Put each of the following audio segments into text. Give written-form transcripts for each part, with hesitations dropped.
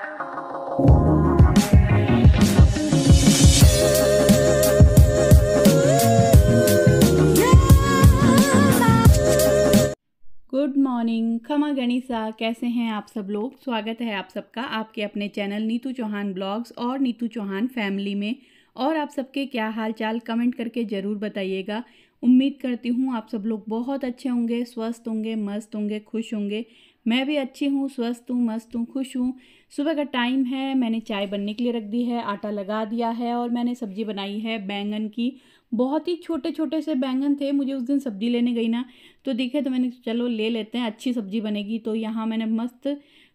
Good morning, खमा गणिसा। कैसे हैं आप सब लोग। स्वागत है आप सबका आपके अपने चैनल नीतू चौहान ब्लॉग्स और नीतू चौहान फैमिली में। और आप सबके क्या हाल चाल कमेंट करके ज़रूर बताइएगा। उम्मीद करती हूँ आप सब लोग बहुत अच्छे होंगे, स्वस्थ होंगे, मस्त होंगे, खुश होंगे। मैं भी अच्छी हूँ, स्वस्थ हूँ, मस्त हूँ, खुश हूँ। सुबह का टाइम है, मैंने चाय बनने के लिए रख दी है, आटा लगा दिया है और मैंने सब्ज़ी बनाई है बैंगन की। बहुत ही छोटे छोटे से बैंगन थे, मुझे उस दिन सब्ज़ी लेने गई ना तो दिखे तो मैंने चलो ले लेते हैं, अच्छी सब्ज़ी बनेगी। तो यहाँ मैंने मस्त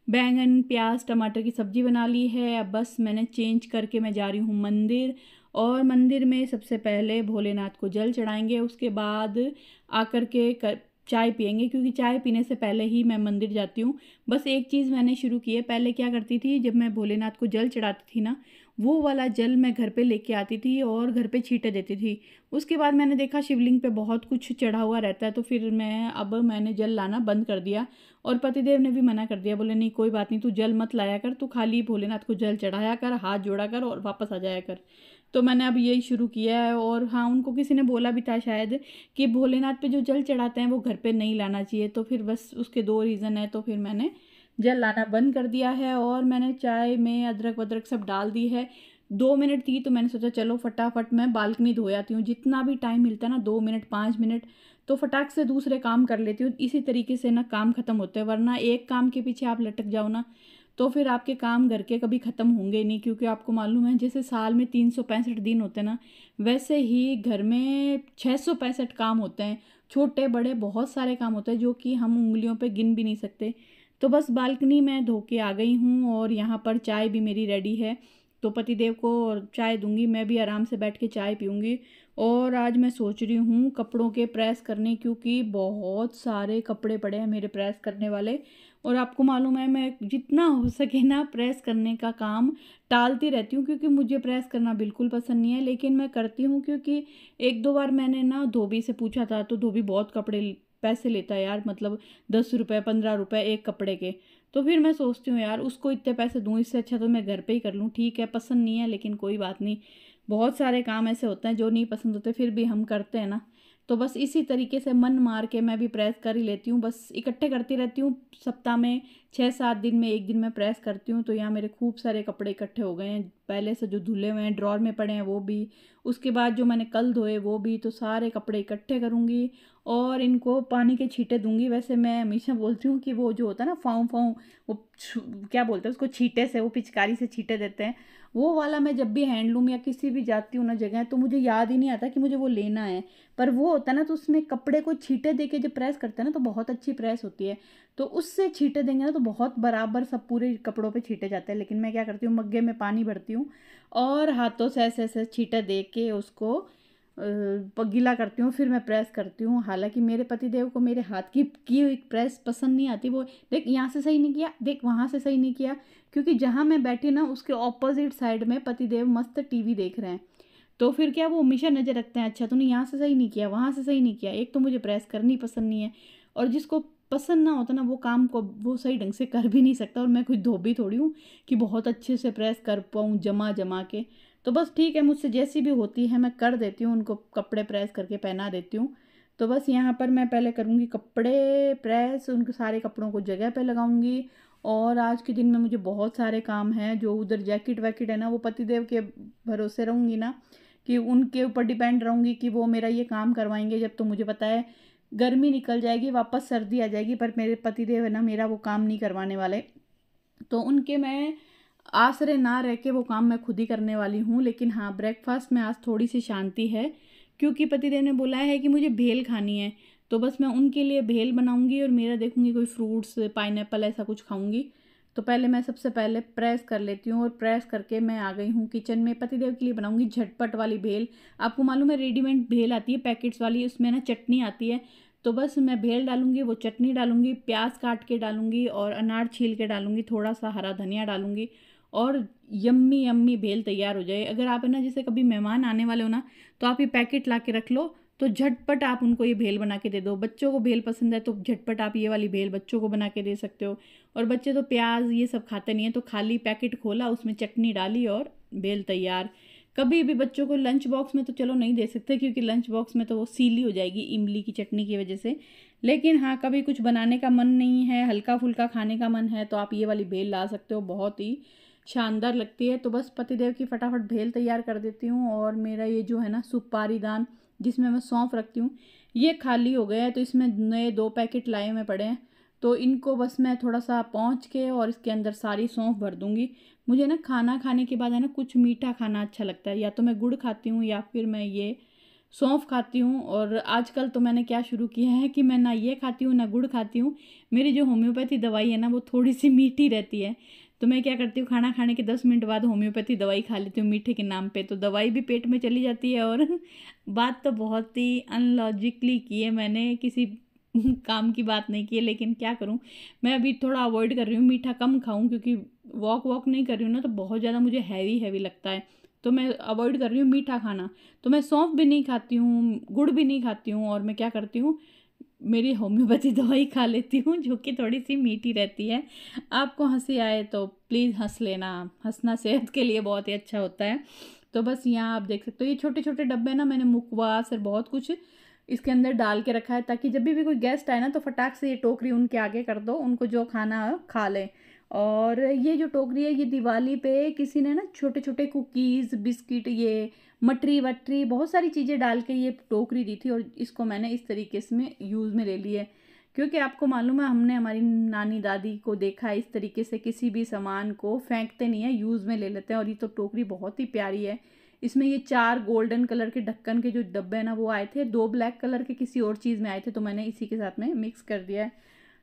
बैंगन प्याज टमाटर की सब्ज़ी बना ली है। अब बस मैंने चेंज करके मैं जा रही हूँ मंदिर, और मंदिर में सबसे पहले भोलेनाथ को जल चढ़ाएंगे, उसके बाद आकर के चाय पियेंगे, क्योंकि चाय पीने से पहले ही मैं मंदिर जाती हूँ। बस एक चीज़ मैंने शुरू की है, पहले क्या करती थी जब मैं भोलेनाथ को जल चढ़ाती थी ना, वो वाला जल मैं घर पे लेके आती थी और घर पे छींटे देती थी। उसके बाद मैंने देखा शिवलिंग पे बहुत कुछ चढ़ा हुआ रहता है, तो फिर मैंने जल लाना बंद कर दिया। और पतिदेव ने भी मना कर दिया, बोले नहीं कोई बात नहीं, तू जल मत लाया कर, तू खाली भोलेनाथ को जल चढ़ाया कर, हाथ जोड़ा कर और वापस आ जाया कर। तो मैंने अब यही शुरू किया है। और हाँ, उनको किसी ने बोला भी था शायद कि भोलेनाथ पे जो जल चढ़ाते हैं वो घर पे नहीं लाना चाहिए, तो फिर बस उसके दो रीज़न है, तो फिर मैंने जल लाना बंद कर दिया है। और मैंने चाय में अदरक वदरक सब डाल दी है। 2 मिनट थी तो मैंने सोचा चलो फटाफट मैं बालकनी धो आती हूँ, जितना भी टाइम मिलता है ना, 2 मिनट 5 मिनट, तो फटाक से दूसरे काम कर लेती हूँ। इसी तरीके से ना काम ख़त्म होते हैं, वरना एक काम के पीछे आप लटक जाओ ना तो फिर आपके काम घर के कभी ख़त्म होंगे नहीं। क्योंकि आपको मालूम है जैसे साल में 365 दिन होते हैं ना, वैसे ही घर में 665 काम होते हैं, छोटे बड़े बहुत सारे काम होते हैं जो कि हम उंगलियों पे गिन भी नहीं सकते। तो बस बालकनी में धो के आ गई हूँ और यहाँ पर चाय भी मेरी रेडी है, तो पतिदेव को चाय दूंगी, मैं भी आराम से बैठ के चाय पीऊँगी। और आज मैं सोच रही हूँ कपड़ों के प्रेस करने, क्योंकि बहुत सारे कपड़े पड़े हैं मेरे प्रेस करने वाले। और आपको मालूम है मैं जितना हो सके ना प्रेस करने का काम टालती रहती हूँ, क्योंकि मुझे प्रेस करना बिल्कुल पसंद नहीं है, लेकिन मैं करती हूँ क्योंकि एक दो बार मैंने ना धोबी से पूछा था, तो धोबी बहुत कपड़े पैसे लेता है यार, मतलब 10 रुपये 15 रुपये एक कपड़े के। तो फिर मैं सोचती हूँ यार उसको इतने पैसे दूँ, इससे अच्छा तो मैं घर पे ही कर लूँ। ठीक है पसंद नहीं है लेकिन कोई बात नहीं, बहुत सारे काम ऐसे होते हैं जो नहीं पसंद होते फिर भी हम करते हैं ना। तो बस इसी तरीके से मन मार के मैं भी प्रेस कर ही लेती हूँ, बस इकट्ठे करती रहती हूँ। सप्ताह में 6-7 दिन में एक दिन मैं प्रेस करती हूँ। तो यहाँ मेरे खूब सारे कपड़े इकट्ठे हो गए हैं, पहले से जो धुले हुए हैं ड्रॉर में पड़े हैं वो भी, उसके बाद जो मैंने कल धोए वो भी। तो सारे कपड़े इकट्ठे करूँगी और इनको पानी के छींटे दूंगी। वैसे मैं हमेशा बोलती हूँ कि वो जो होता है ना फाँव फाँव, वो क्या बोलते हैं उसको, छींटे से, वो पिचकारी से छींटे देते हैं, वो वाला मैं जब भी हैंडलूम या किसी भी जाती हूँ ना जगह, तो मुझे याद ही नहीं आता कि मुझे वो लेना है। पर वो होता है ना, तो उसमें कपड़े को छींटे दे के जब प्रेस करते हैं ना तो बहुत अच्छी प्रेस होती है। तो उससे छींटे देंगे ना तो बहुत बराबर सब पूरे कपड़ों पे छींटे जाते हैं। लेकिन मैं क्या करती हूँ, मग्गे में पानी भरती हूँ और हाथों से ऐसे ऐसे छींटे दे के उसको गीला करती हूँ, फिर मैं प्रेस करती हूँ। हालांकि मेरे पतिदेव को मेरे हाथ की हुई प्रेस पसंद नहीं आती। वो देख यहाँ से सही नहीं किया, देख वहाँ से सही नहीं किया, क्योंकि जहाँ मैं बैठी ना उसके ऑपोजिट साइड में पतिदेव मस्त टीवी देख रहे हैं। तो फिर क्या वो हमेशा नज़र रखते हैं, अच्छा तूने यहाँ से सही नहीं किया, वहाँ से सही नहीं किया। एक तो मुझे प्रेस करनी पसंद नहीं है, और जिसको पसंद ना होता ना वो काम को वो सही ढंग से कर भी नहीं सकता। और मैं कोई धोबी थोड़ी हूँ कि बहुत अच्छे से प्रेस कर पाऊँ जमा जमा के। तो बस ठीक है, मुझसे जैसी भी होती है मैं कर देती हूँ, उनको कपड़े प्रेस करके पहना देती हूँ। तो बस यहाँ पर मैं पहले करूँगी कपड़े प्रेस, उनके सारे कपड़ों को जगह पे लगाऊंगी। और आज के दिन में मुझे बहुत सारे काम हैं, जो उधर जैकेट वैकेट है ना वो पतिदेव के भरोसे रहूँगी ना, कि उनके ऊपर डिपेंड रहूँगी कि वो मेरा ये काम करवाएंगे। जब तो मुझे पता है गर्मी निकल जाएगी, वापस सर्दी आ जाएगी, पर मेरे पतिदेव है ना मेरा वो काम नहीं करवाने वाले। तो उनके मैं आसरे ना रह के वो काम मैं खुद ही करने वाली हूँ। लेकिन हाँ, ब्रेकफास्ट में आज थोड़ी सी शांति है, क्योंकि पतिदेव ने बोला है कि मुझे भेल खानी है। तो बस मैं उनके लिए भेल बनाऊंगी और मेरा देखूंगी कोई फ्रूट्स पाइनएप्पल ऐसा कुछ खाऊंगी। तो पहले मैं सबसे पहले प्रेस कर लेती हूँ, और प्रेस करके मैं आ गई हूँ किचन में। पतिदेव के लिए बनाऊंगी झटपट वाली भेल। आपको मालूम है रेडीमेड भेल आती है पैकेट्स वाली, उसमें ना चटनी आती है। तो बस मैं भेल डालूंगी, वो चटनी डालूंगी, प्याज काट के डालूंगी और अनार छील के डालूंगी, थोड़ा सा हरा धनिया डालूंगी, और यम्मी यम्मी भेल तैयार हो जाए। अगर आप है ना जैसे कभी मेहमान आने वाले हो ना, तो आप ये पैकेट ला के रख लो, तो झटपट आप उनको ये भेल बना के दे दो। बच्चों को भेल पसंद है तो झटपट आप ये वाली भेल बच्चों को बना के दे सकते हो। और बच्चे तो प्याज ये सब खाते नहीं है, तो खाली पैकेट खोला, उसमें चटनी डाली और भेल तैयार। कभी भी बच्चों को लंच बॉक्स में तो चलो नहीं दे सकते, क्योंकि लंच बॉक्स में तो वो सीली हो जाएगी इमली की चटनी की वजह से। लेकिन हाँ, कभी कुछ बनाने का मन नहीं है, हल्का फुल्का खाने का मन है, तो आप ये वाली भेल ला सकते हो, बहुत ही शानदार लगती है। तो बस पतिदेव की फटाफट भेल तैयार कर देती हूँ। और मेरा ये जो है ना सुपारी दान, जिसमें मैं सौंफ रखती हूँ, ये खाली हो गया है, तो इसमें नए 2 पैकेट लाए हुए पड़े हैं। तो इनको बस मैं थोड़ा सा पहुँच के और इसके अंदर सारी सौंफ भर दूँगी। मुझे ना खाना खाने के बाद है ना कुछ मीठा खाना अच्छा लगता है, या तो मैं गुड़ खाती हूँ या फिर मैं ये सौंफ खाती हूँ। और आजकल तो मैंने क्या शुरू किया है कि मैं ना ये खाती हूँ ना गुड़ खाती हूँ। मेरी जो होम्योपैथी दवाई है ना वो थोड़ी सी मीठी रहती है, तो मैं क्या करती हूँ, खाना खाने के 10 मिनट बाद होम्योपैथी दवाई खा लेती हूँ मीठे के नाम पे, तो दवाई भी पेट में चली जाती है। और बात तो बहुत ही अनलॉजिकली की है मैंने, किसी काम की बात नहीं की है, लेकिन क्या करूँ, मैं अभी थोड़ा अवॉइड कर रही हूँ, मीठा कम खाऊँ, क्योंकि वॉक वॉक नहीं कर रही हूँ ना, तो बहुत ज़्यादा मुझे हैवी हैवी लगता है, तो मैं अवॉइड कर रही हूँ मीठा खाना। तो मैं सौंफ भी नहीं खाती हूँ, गुड़ भी नहीं खाती हूँ, और मैं क्या करती हूँ, मेरी होम्योपैथी दवाई खा लेती हूँ, जो कि थोड़ी सी मीठी रहती है। आपको हंसी आए तो प्लीज़ हंस लेना, हंसना सेहत के लिए बहुत ही अच्छा होता है। तो बस यहाँ आप देख सकते हो, ये छोटे छोटे डब्बे ना मैंने मुखवास और बहुत कुछ इसके अंदर डाल के रखा है, ताकि जब भी कोई गेस्ट आए ना तो फटाक से ये टोकरी उनके आगे कर दो, उनको जो खाना है खा लें। और ये जो टोकरी है, ये दिवाली पे किसी ने ना छोटे छोटे कुकीज़, बिस्किट, ये मटरी वटरी बहुत सारी चीज़ें डाल के ये टोकरी दी थी, और इसको मैंने इस तरीके से में यूज़ में ले ली है। क्योंकि आपको मालूम है, हमने हमारी नानी दादी को देखा है इस तरीके से किसी भी सामान को फेंकते नहीं है, यूज़ में ले लेते हैं। और ये तो टोकरी बहुत ही प्यारी है। इसमें ये 4 गोल्डन कलर के ढक्कन के जो डब्बे हैं ना वो आए थे, 2 ब्लैक कलर के किसी और चीज़ में आए थे, तो मैंने इसी के साथ में मिक्स कर दिया है।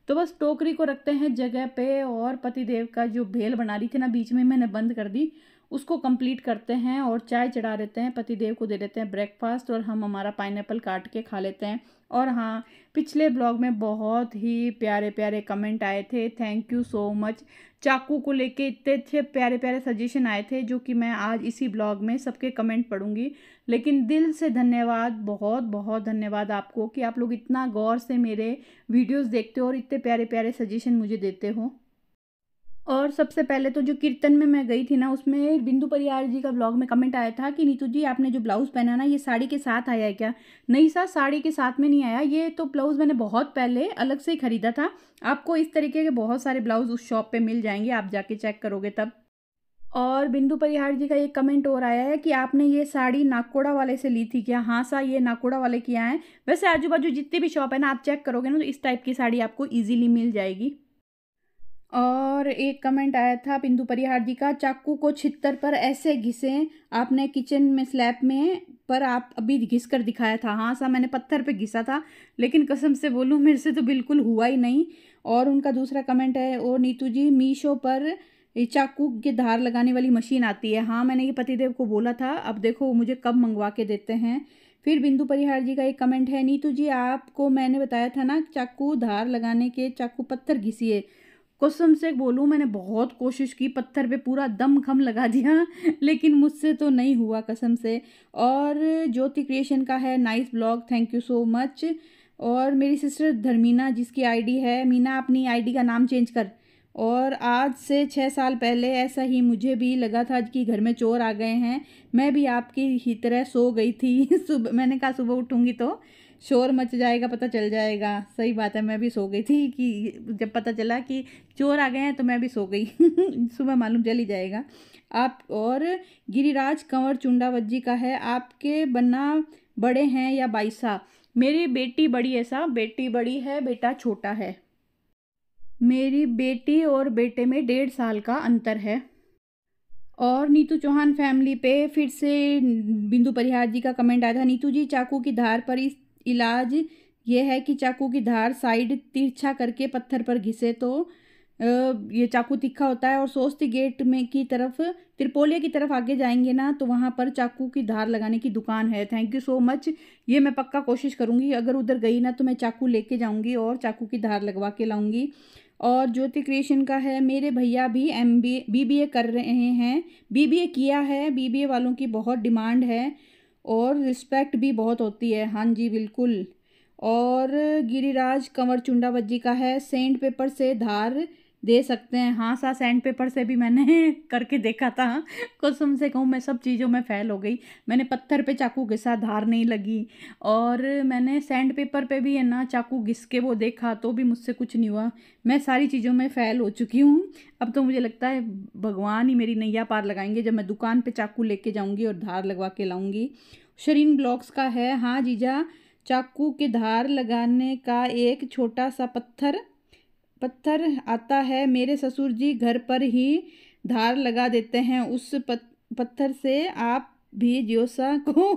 तो बस टोकरी को रखते हैं जगह पे, और पतिदेव का जो भेल बना रही थी ना बीच में मैंने बंद कर दी, उसको कंप्लीट करते हैं और चाय चढ़ा देते हैं, पतिदेव को दे देते हैं ब्रेकफास्ट, और हम हमारा पाइनएप्पल काट के खा लेते हैं। और हाँ, पिछले ब्लॉग में बहुत ही प्यारे प्यारे कमेंट आए थे, थैंक यू सो मच। चाकू को लेके इतने अच्छे प्यारे प्यारे सजेशन आए थे, जो कि मैं आज इसी ब्लॉग में सबके कमेंट पढ़ूंगी। लेकिन दिल से धन्यवाद, बहुत बहुत धन्यवाद आपको, कि आप लोग इतना गौर से मेरे वीडियोस देखते हो और इतने प्यारे प्यारे सजेशन मुझे देते हो। और सबसे पहले तो जो कीर्तन में मैं गई थी ना, उसमें बिंदु परिहार जी का ब्लॉग में कमेंट आया था कि नीतू जी आपने जो ब्लाउज़ पहना ना, ये साड़ी के साथ आया है क्या? नहीं सर, साड़ी के साथ में नहीं आया, ये तो ब्लाउज़ मैंने बहुत पहले अलग से ही ख़रीदा था। आपको इस तरीके के बहुत सारे ब्लाउज़ उस शॉप पे मिल जाएंगे, आप जाके चेक करोगे तब। और बिंदु परिहार जी का एक कमेंट और आया है कि आपने ये साड़ी नाकोड़ा वाले से ली थी क्या? हाँ सा, ये नाकोड़ा वाले की यहाँ है। वैसे आजू बाजू जितनी भी शॉप है ना, आप चेक करोगे ना, तो इस टाइप की साड़ी आपको ईजिली मिल जाएगी। और एक कमेंट आया था बिंदु परिहार जी का, चाकू को छितर पर ऐसे घिसे, आपने किचन में स्लैब में पर आप अभी घिस कर दिखाया था। हाँ सा, मैंने पत्थर पे घिसा था, लेकिन कसम से बोलूँ मेरे से तो बिल्कुल हुआ ही नहीं। और उनका दूसरा कमेंट है, ओ नीतू जी मीशो पर ये चाकू के धार लगाने वाली मशीन आती है। हाँ, मैंने ये पतिदेव को बोला था, अब देखो वो मुझे कब मंगवा के देते हैं। फिर बिंदु परिहार जी का एक कमेंट है, नीतू जी आपको मैंने बताया था ना चाकू धार लगाने के, चाकू पत्थर घिसिए। कसम से बोलूँ, मैंने बहुत कोशिश की, पत्थर पे पूरा दम खम लगा दिया लेकिन मुझसे तो नहीं हुआ कसम से। और ज्योति क्रिएशन का है nice blog, thank you so much. और मेरी सिस्टर धर्मीना, जिसकी आईडी है, मीना अपनी आईडी का नाम चेंज कर। और आज से 6 साल पहले ऐसा ही मुझे भी लगा था कि घर में चोर आ गए हैं, मैं भी आपकी ही तरह सो गई थी सुबह मैंने कहा सुबह उठूँगी तो शोर मच जाएगा, पता चल जाएगा। सही बात है, मैं भी सो गई थी कि जब पता चला कि चोर आ गए हैं तो मैं भी सो गई सुबह मालूम चल ही जाएगा आप। और गिरिराज कंवर चुंडावत का है, आपके बन्ना बड़े हैं या बाईसा? मेरी बेटी बड़ी है सा, बेटी बड़ी है, बेटा छोटा है। मेरी बेटी और बेटे में 1.5 साल का अंतर है। और नीतू चौहान फैमिली पे फिर से बिंदु परिहार जी का कमेंट आया था, नीतू जी चाकू की धार पर इस इलाज ये है कि चाकू की धार साइड तिरछा करके पत्थर पर घिसे तो ये चाकू तीखा होता है। और सोस्ती गेट में की तरफ, त्रिपोलिया की तरफ आगे जाएंगे ना, तो वहाँ पर चाकू की धार लगाने की दुकान है। थैंक यू सो मच, ये मैं पक्का कोशिश करूँगी, अगर उधर गई ना तो मैं चाकू लेके जाऊँगी और चाकू की धार लगवा के लाऊंगी। और ज्योति क्रिएशन का है, मेरे भैया भी बीबीए कर रहे हैं, बीबीए किया है, बीबीए वालों की बहुत डिमांड है। और रिस्पेक्ट भी बहुत होती है। हाँ जी बिल्कुल। और गिरिराज कंवर चुंडावत जी का है, सैंड पेपर से धार दे सकते हैं। हाँ सा, सैंड पेपर से भी मैंने करके देखा था। कसम से कहूँ मैं सब चीज़ों में फेल हो गई। मैंने पत्थर पे चाकू घिसा, धार नहीं लगी। और मैंने सैंड पेपर पे भी है ना चाकू घिस के वो देखा, तो भी मुझसे कुछ नहीं हुआ। मैं सारी चीज़ों में फेल हो चुकी हूँ। अब तो मुझे लगता है भगवान ही मेरी नैया पार लगाएंगे जब मैं दुकान पे चाकू लेके जाऊंगी और धार लगवा के लाऊंगी। शरीन ब्लॉक्स का है, हाँ जीजा, चाकू के धार लगाने का एक छोटा सा पत्थर पत्थर आता है, मेरे ससुर जी घर पर ही धार लगा देते हैं। उस पत्थर से आप भी जियोसा को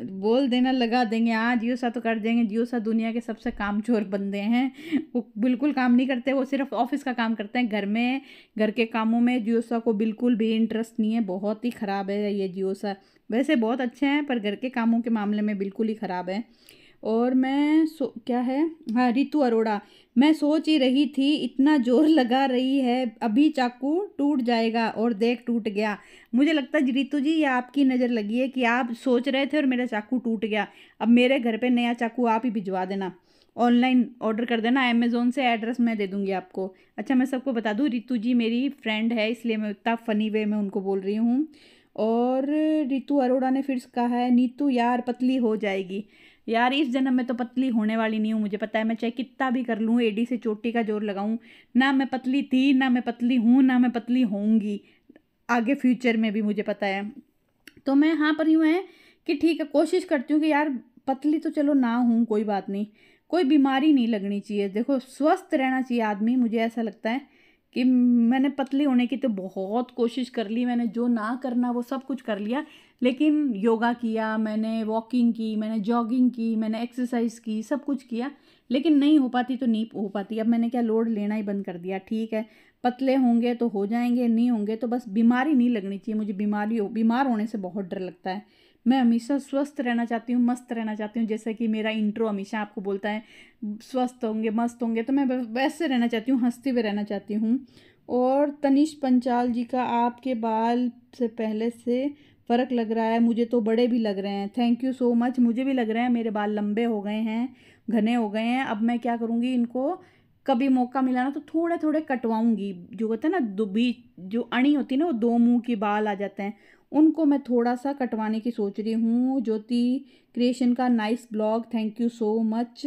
बोल देना, लगा देंगे। हाँ जियोसा तो कर देंगे। जियोसा दुनिया के सबसे कामचोर बंदे हैं। वो बिल्कुल काम नहीं करते, वो सिर्फ ऑफिस का काम करते हैं। घर में, घर के कामों में जियोसा को बिल्कुल भी इंटरेस्ट नहीं है। बहुत ही ख़राब है ये जियोसा। वैसे बहुत अच्छे हैं पर घर के कामों के मामले में बिल्कुल ही ख़राब है। और मैं क्या है, हाँ रितु अरोड़ा, मैं सोच ही रही थी इतना जोर लगा रही है अभी चाकू टूट जाएगा, और देख टूट गया। मुझे लगता है रितु जी ये आपकी नज़र लगी है कि आप सोच रहे थे और मेरा चाकू टूट गया। अब मेरे घर पे नया चाकू आप ही भिजवा देना, ऑनलाइन ऑर्डर कर देना अमेज़ोन से, एड्रेस मैं दे दूंगी आपको। अच्छा मैं सबको बता दूं, रितु जी मेरी फ्रेंड है इसलिए मैं इतना फ़नी वे में उनको बोल रही हूँ। और रितु अरोड़ा ने फिर कहा है, नीतू यार पतली हो जाएगी। यार इस जन्म में तो पतली होने वाली नहीं हूँ, मुझे पता है। मैं चाहे कितना भी कर लूँ, एडी से चोटी का जोर लगाऊँ, ना मैं पतली थी, ना मैं पतली हूँ, ना मैं पतली होऊंगी आगे फ्यूचर में भी, मुझे पता है। तो मैं हाँ पर यूँ है कि ठीक है, कोशिश करती हूँ कि यार पतली तो चलो ना हूँ, कोई बात नहीं, कोई बीमारी नहीं लगनी चाहिए। देखो स्वस्थ रहना चाहिए आदमी, मुझे ऐसा लगता है कि मैंने पतली होने की तो बहुत कोशिश कर ली। मैंने जो ना करना वो सब कुछ कर लिया, लेकिन योगा किया मैंने, वॉकिंग की मैंने, जॉगिंग की मैंने, एक्सरसाइज की, सब कुछ किया, लेकिन नहीं हो पाती तो नहीं हो पाती। अब मैंने क्या लोड लेना ही बंद कर दिया। ठीक है पतले होंगे तो हो जाएंगे, नहीं होंगे तो बस बीमारी नहीं लगनी चाहिए। मुझे बीमार होने से बहुत डर लगता है। मैं हमेशा स्वस्थ रहना चाहती हूँ, मस्त रहना चाहती हूँ। जैसे कि मेरा इंट्रो हमेशा आपको बोलता है स्वस्थ होंगे मस्त होंगे, तो मैं वैसे रहना चाहती हूँ, हंसते हुए रहना चाहती हूँ। और तनिष पंचाल जी का, आपके बाल से पहले से फ़र्क लग रहा है, मुझे तो बड़े भी लग रहे हैं। Thank you so much. मुझे भी लग रहे हैं, मेरे बाल लंबे हो गए हैं, घने हो गए हैं। अब मैं क्या करूँगी, इनको कभी मौका मिला ना तो थोड़े थोड़े कटवाऊंगी। जो होता है ना दो बीच जो अणी होती है ना, वो दो मुंह के बाल आ जाते हैं, उनको मैं थोड़ा सा कटवाने की सोच रही हूँ। ज्योति क्रिएशन का nice blog, thank you so much.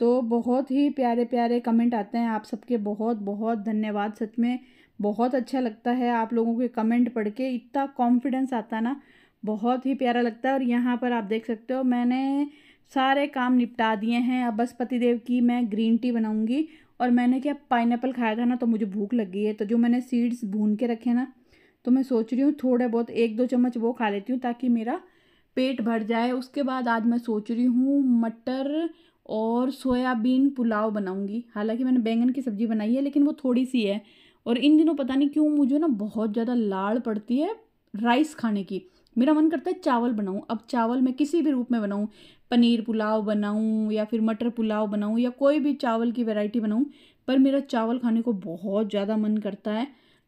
तो बहुत ही प्यारे प्यारे कमेंट आते हैं, आप सबके बहुत बहुत धन्यवाद। सच में बहुत अच्छा लगता है आप लोगों के कमेंट पढ़ के, इतना कॉन्फिडेंस आता है ना, बहुत ही प्यारा लगता है। और यहाँ पर आप देख सकते हो मैंने सारे काम निपटा दिए हैं। अब बस पतिदेव की मैं ग्रीन टी बनाऊंगी। और मैंने क्या पाइनएप्पल खाया था ना, तो मुझे भूख लगी है, तो जो मैंने सीड्स भून के रखे ना, तो मैं सोच रही हूँ थोड़े बहुत 1-2 चम्मच वो खा लेती हूँ ताकि मेरा पेट भर जाए। उसके बाद आज मैं सोच रही हूँ मटर और सोयाबीन पुलाव बनाऊंगी। हालांकि मैंने बैंगन की सब्ज़ी बनाई है लेकिन वो थोड़ी सी है। और इन दिनों पता नहीं क्यों मुझे ना बहुत ज़्यादा लाड़ पड़ती है राइस खाने की। मेरा मन करता है चावल बनाऊं। अब चावल मैं किसी भी रूप में बनाऊं, पनीर पुलाव बनाऊं या फिर मटर पुलाव बनाऊं या कोई भी चावल की वैरायटी बनाऊं, पर मेरा चावल खाने को बहुत ज़्यादा मन करता है।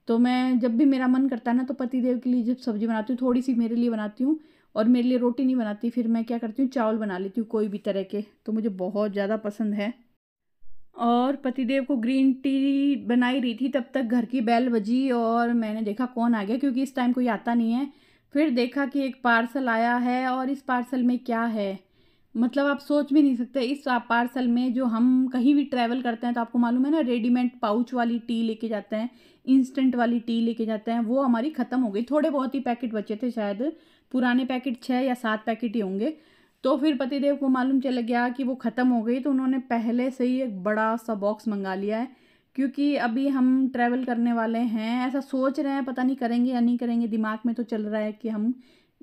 तो मैं जब भी मेरा मन करता है ना, तो पतिदेव के लिए जब सब्ज़ी बनाती हूँ थोड़ी सी मेरे लिए बनाती हूँ, और मेरे लिए रोटी नहीं बनाती, फिर मैं क्या करती हूँ चावल बना लेती हूँ कोई भी तरह के। तो मुझे बहुत ज़्यादा पसंद है। और पतिदेव को ग्रीन टी बनाई रही थी, तब तक घर की बेल बजी और मैंने देखा कौन आ गया, क्योंकि इस टाइम कोई आता नहीं है। फिर देखा कि एक पार्सल आया है, और इस पार्सल में क्या है, मतलब आप सोच भी नहीं सकते। इस पार्सल में, जो हम कहीं भी ट्रैवल करते हैं तो आपको मालूम है ना, रेडीमेड पाउच वाली टी लेके जाते हैं, इंस्टेंट वाली टी लेके जाते हैं, वो हमारी ख़त्म हो गई। थोड़े बहुत ही पैकेट बचे थे, शायद पुराने पैकेट 6 या 7 पैकेट ही होंगे। तो फिर पतिदेव को मालूम चल गया कि वो ख़त्म हो गई, तो उन्होंने पहले से ही एक बड़ा सा बॉक्स मंगा लिया है। क्योंकि अभी हम ट्रैवल करने वाले हैं, ऐसा सोच रहे हैं, पता नहीं करेंगे या नहीं करेंगे, दिमाग में तो चल रहा है कि हम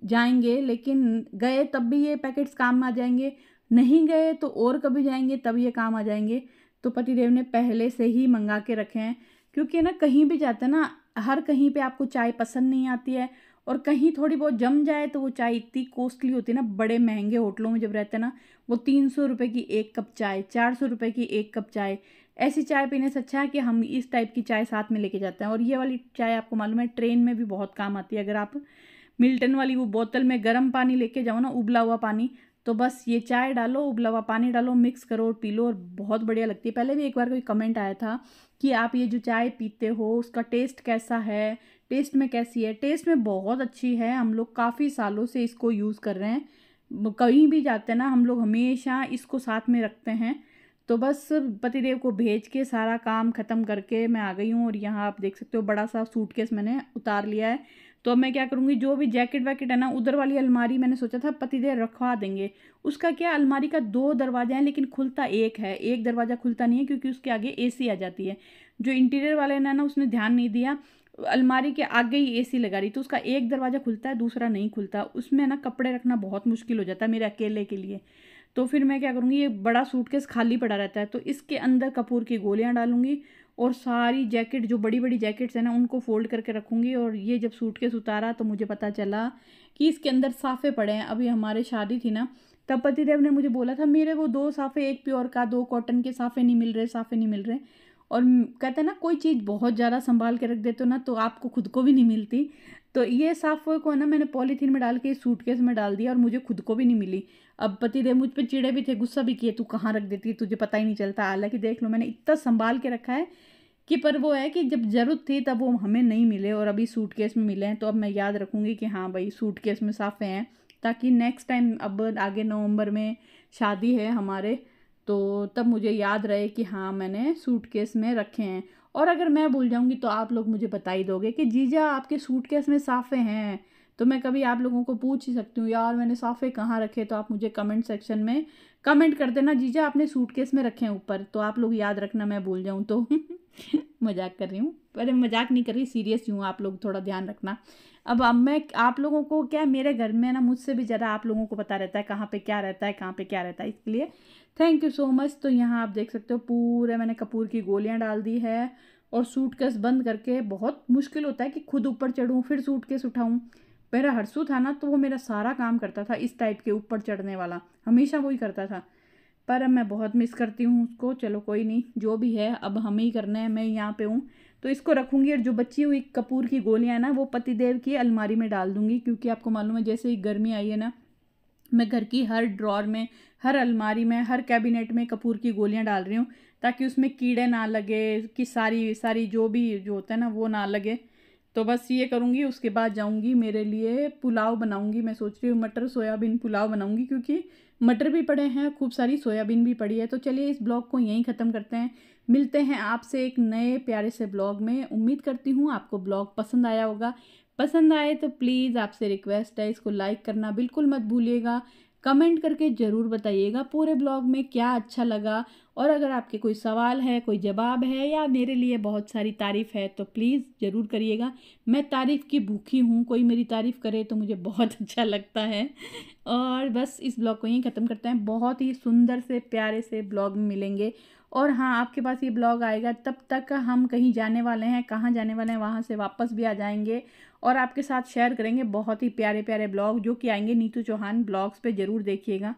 जाएंगे, लेकिन गए तब भी ये पैकेट्स काम में आ जाएंगे, नहीं गए तो और कभी जाएंगे तब ये काम आ जाएंगे। तो पतिदेव ने पहले से ही मंगा के रखे हैं। क्योंकि ना कहीं भी जाते हैं ना, हर कहीं पे आपको चाय पसंद नहीं आती है, और कहीं थोड़ी बहुत जम जाए तो वो चाय इतनी कॉस्टली होती है ना। बड़े महंगे होटलों में जब रहते हैं ना, वो 300 रुपये की एक कप चाय, 400 रुपये की एक कप चाय, ऐसी चाय पीने से अच्छा है कि हम इस टाइप की चाय साथ में लेके जाते हैं। और ये वाली चाय आपको मालूम है ट्रेन में भी बहुत काम आती है। अगर आप मिल्टन वाली वो बोतल में गर्म पानी लेके जाओ ना, उबला हुआ पानी, तो बस ये चाय डालो, उबला हुआ पानी डालो, मिक्स करो और पी लो, और बहुत बढ़िया लगती है। पहले भी एक बार कोई कमेंट आया था कि आप ये जो चाय पीते हो उसका टेस्ट कैसा है, टेस्ट में कैसी है। टेस्ट में बहुत अच्छी है, हम लोग काफ़ी सालों से इसको यूज़ कर रहे हैं, कहीं भी जाते हैं ना हम लोग हमेशा इसको साथ में रखते हैं। तो बस पतिदेव को भेज के सारा काम ख़त्म करके मैं आ गई हूँ, और यहाँ आप देख सकते हो बड़ा सा सूटकेस मैंने उतार लिया है। तो अब मैं क्या करूँगी, जो भी जैकेट वैकेट है ना, उधर वाली अलमारी मैंने सोचा था पतिदेव रखवा देंगे। उसका क्या, अलमारी का 2 दरवाजा है लेकिन खुलता एक है, एक दरवाज़ा खुलता नहीं है क्योंकि उसके आगे एसी आ जाती है। जो इंटीरियर वाले ने ना उसने ध्यान नहीं दिया, अलमारी के आगे ही एसी लगा रही, तो उसका एक दरवाज़ा खुलता है, दूसरा नहीं खुलता। उसमें ना कपड़े रखना बहुत मुश्किल हो जाता है मेरे अकेले के लिए। तो फिर मैं क्या करूँगी, ये बड़ा सूटकेस खाली पड़ा रहता है, तो इसके अंदर कपूर की गोलियाँ डालूँगी और सारी जैकेट, जो बड़ी बड़ी जैकेट्स हैं ना, उनको फ़ोल्ड करके रखूँगी। और ये जब सूटकेस उतारा तो मुझे पता चला कि इसके अंदर साफ़े पड़े हैं। अभी हमारे शादी थी ना, तब पतिदेव ने मुझे बोला था मेरे वो 2 साफ़े, एक प्योर का 2 कॉटन के साफ़े नहीं मिल रहे, साफ़े नहीं मिल रहे। और कहते हैं ना, कोई चीज़ बहुत ज़्यादा संभाल के रख देते हो ना तो आपको खुद को भी नहीं मिलती। तो ये साफ़े को ना मैंने पॉलीथीन में डाल के इस सूटकेस में डाल दिया और मुझे खुद को भी नहीं मिली। अब पतिदेव मुझ पे चिढ़े भी थे, गुस्सा भी किए, तू कहाँ रख देती है, तुझे पता ही नहीं चलता। हालाँकि देख लो मैंने इतना संभाल के रखा है कि, पर वो है कि जब ज़रूरत थी तब वो हमें नहीं मिले और अभी सूटकेस में मिले हैं। तो अब मैं याद रखूँगी कि हाँ भाई सूटकेस में साफ़े हैं, ताकि नेक्स्ट टाइम, अब आगे नवंबर में शादी है हमारे, तो तब मुझे याद रहे कि हाँ मैंने सूटकेस में रखे हैं। और अगर मैं भूल जाऊँगी तो आप लोग मुझे बता ही दोगे कि जीजा आपके सूटकेस में साफ़े हैं। तो मैं कभी आप लोगों को पूछ ही सकती हूँ, यार मैंने साफ़े कहाँ रखे, तो आप मुझे कमेंट सेक्शन में कमेंट कर देना, जीजा आपने सूटकेस में रखे हैं ऊपर, तो आप लोग याद रखना मैं भूल जाऊँ तो। मजाक कर रही हूँ, अरे मजाक नहीं कर रही, सीरियस हूँ, आप लोग थोड़ा ध्यान रखना। अब मैं आप लोगों को क्या, मेरे घर में ना मुझसे भी ज़्यादा आप लोगों को पता रहता है कहाँ पे क्या रहता है, कहाँ पे क्या रहता है, इसलिए थैंक यू सो मच। तो यहाँ आप देख सकते हो पूरे मैंने कपूर की गोलियाँ डाल दी है, और सूटकेस बंद करके, बहुत मुश्किल होता है कि खुद ऊपर चढ़ूँ फिर सूटकेस उठाऊँ। मेरा हर्षू था ना, तो वो मेरा सारा काम करता था, इस टाइप के ऊपर चढ़ने वाला हमेशा वही करता था। पर अब मैं बहुत मिस करती हूँ उसको। चलो कोई नहीं, जो भी है अब हमें ही करना है, मैं यहाँ पे हूँ तो इसको रखूँगी। और जो बची हुई कपूर की गोलियाँ हैं ना, वो पतिदेव की अलमारी में डाल दूँगी, क्योंकि आपको मालूम है जैसे ही गर्मी आई है ना, मैं घर की हर ड्रॉर में, हर अलमारी में, हर कैबिनेट में कपूर की गोलियाँ डाल रही हूँ, ताकि उसमें कीड़े ना लगे, कि सारी सारी जो भी जो होता है ना वो ना लगे। तो बस ये करूँगी, उसके बाद जाऊँगी मेरे लिए पुलाव बनाऊँगी। मैं सोच रही हूँ मटर सोयाबीन पुलाव बनाऊँगी, क्योंकि मटर भी पड़े हैं, खूब सारी सोयाबीन भी पड़ी है। तो चलिए इस ब्लॉग को यहीं ख़त्म करते हैं, मिलते हैं आपसे एक नए प्यारे से ब्लॉग में। उम्मीद करती हूँ आपको ब्लॉग पसंद आया होगा। पसंद आए तो प्लीज़ आपसे रिक्वेस्ट है, इसको लाइक करना बिल्कुल मत भूलिएगा। कमेंट करके ज़रूर बताइएगा पूरे ब्लॉग में क्या अच्छा लगा, और अगर आपके कोई सवाल है, कोई जवाब है, या मेरे लिए बहुत सारी तारीफ़ है तो प्लीज़ ज़रूर करिएगा। मैं तारीफ़ की भूखी हूँ, कोई मेरी तारीफ़ करे तो मुझे बहुत अच्छा लगता है। और बस इस ब्लॉग को यहीं ख़त्म करते हैं, बहुत ही सुंदर से प्यारे से ब्लॉग में मिलेंगे। और हाँ, आपके पास ये ब्लॉग आएगा तब तक हम कहीं जाने वाले हैं, कहाँ जाने वाले हैं, वहाँ से वापस भी आ जाएंगे और आपके साथ शेयर करेंगे बहुत ही प्यारे प्यारे ब्लॉग जो कि आएंगे नीतू चौहान ब्लॉग्स पे, ज़रूर देखिएगा।